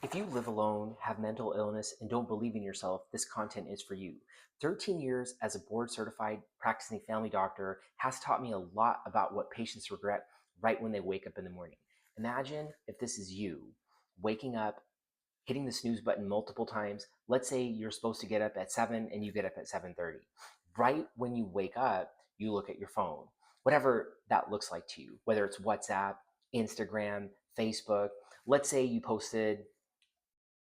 If you live alone, have mental illness, and don't believe in yourself, this content is for you. 13 years as a board certified practicing family doctor has taught me a lot about what patients regret right when they wake up in the morning. Imagine if this is you waking up, hitting the snooze button multiple times. Let's say you're supposed to get up at 7 and you get up at 7:30. Right when you wake up, you look at your phone. Whatever that looks like to you, whether it's WhatsApp, Instagram, Facebook. Let's say you posted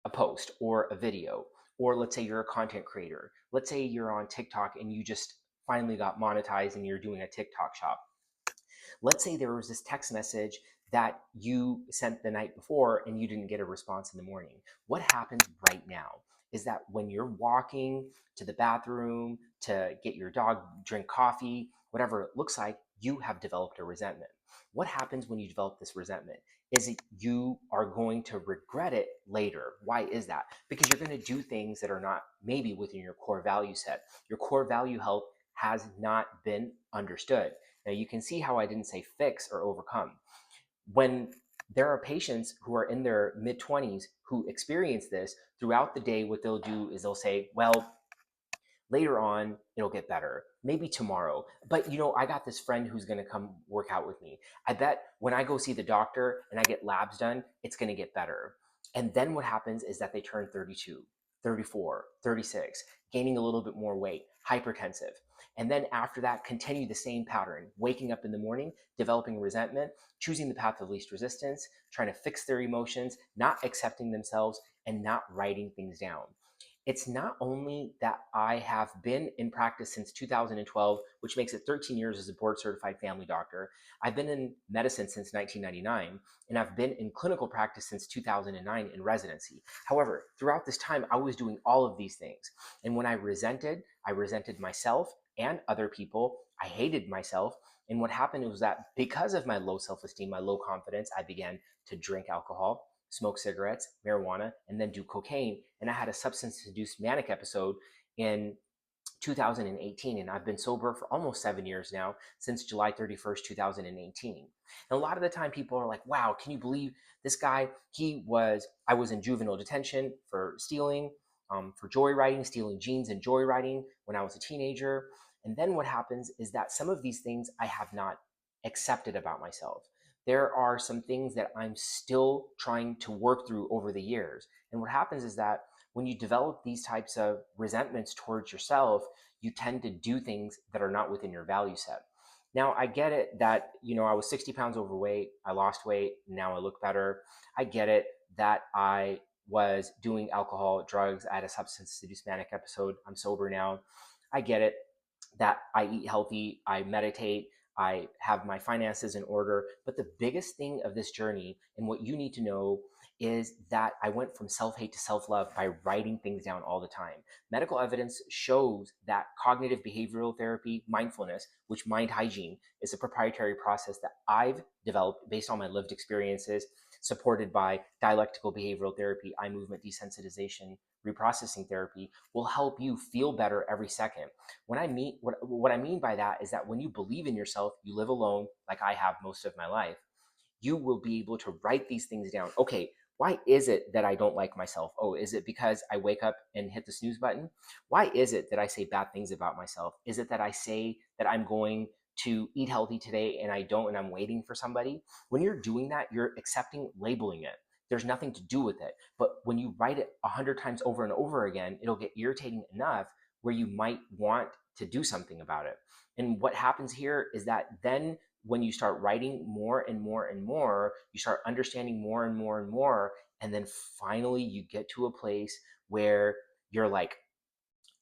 a post or a video, or let's say you're a content creator. Let's say you're on TikTok and you just finally got monetized and you're doing a TikTok shop. Let's say there was this text message that you sent the night before and you didn't get a response in the morning. What happens right now is that when you're walking to the bathroom to get your dog drink coffee, whatever it looks like, you have developed a resentment. What happens when you develop this resentment is that you are going to regret it later. Why is that? Because you're going to do things that are not maybe within your core value set. Your core value health has not been understood. Now you can see how I didn't say fix or overcome. When there are patients who are in their mid 20s who experience this throughout the day, what they'll do is they'll say, well, later on, it'll get better. Maybe tomorrow. But I got this friend who's going to come work out with me. I bet when I go see the doctor and I get labs done, it's going to get better. And then what happens is that they turn 32, 34, 36, gaining a little bit more weight, hypertensive. And then after that, continue the same pattern, waking up in the morning, developing resentment, choosing the path of least resistance, trying to fix their emotions, not accepting themselves, and not writing things down. It's not only that I have been in practice since 2012, which makes it 13 years as a board certified family doctor. I've been in medicine since 1999, and I've been in clinical practice since 2009 in residency. However, throughout this time, I was doing all of these things. And when I resented myself and other people. I hated myself. And what happened was that because of my low self-esteem, my low confidence, I began to drink alcohol, smoke cigarettes, marijuana, and then do cocaine. And I had a substance-induced manic episode in 2018, and I've been sober for almost 7 years now, since July 31st, 2018. And a lot of the time people are like, wow, can you believe this guy? I was in juvenile detention for stealing, for joyriding, stealing jeans and joyriding when I was a teenager. And then what happens is that some of these things I have not accepted about myself. There are some things that I'm still trying to work through over the years. And what happens is that when you develop these types of resentments towards yourself, you tend to do things that are not within your value set. Now, I get it that, I was 60 pounds overweight. I lost weight. Now I look better. I get it that I was doing alcohol, drugs. I had a substance-induced manic episode. I'm sober now. I get it that I eat healthy, I meditate, I have my finances in order. But the biggest thing of this journey, and what you need to know, is that I went from self-hate to self-love by writing things down all the time. Medical evidence shows that cognitive behavioral therapy, mindfulness, which Mind Hygiene is a proprietary process that I've developed based on my lived experiences, supported by dialectical behavioral therapy, eye movement desensitization, reprocessing therapy, will help you feel better every second. What I mean by that is that when you believe in yourself, you live alone, like I have most of my life, you will be able to write these things down. Okay, why is it that I don't like myself? Oh, is it because I wake up and hit the snooze button? Why is it that I say bad things about myself? Is it that I say that I'm going to eat healthy today and I don't, and I'm waiting for somebody? When you're doing that, you're accepting labeling it. There's nothing to do with it. But when you write it 100 times over and over again, it'll get irritating enough where you might want to do something about it. And what happens here is that then when you start writing more and more and more, you start understanding more and more and more. And then finally you get to a place where you're like,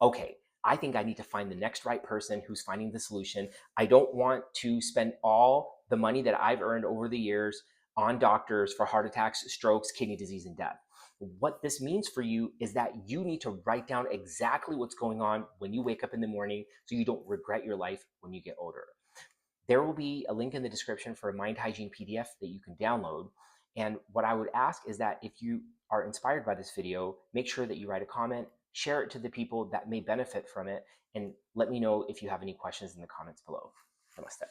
okay, I think I need to find the next right person who's finding the solution. I don't want to spend all the money that I've earned over the years on doctors for heart attacks, strokes, kidney disease, and death. What this means for you is that you need to write down exactly what's going on when you wake up in the morning so you don't regret your life when you get older. There will be a link in the description for a Mind Hygiene PDF that you can download. And what I would ask is that if you are inspired by this video, make sure that you write a comment, share it to the people that may benefit from it, and let me know if you have any questions in the comments below. Namaste.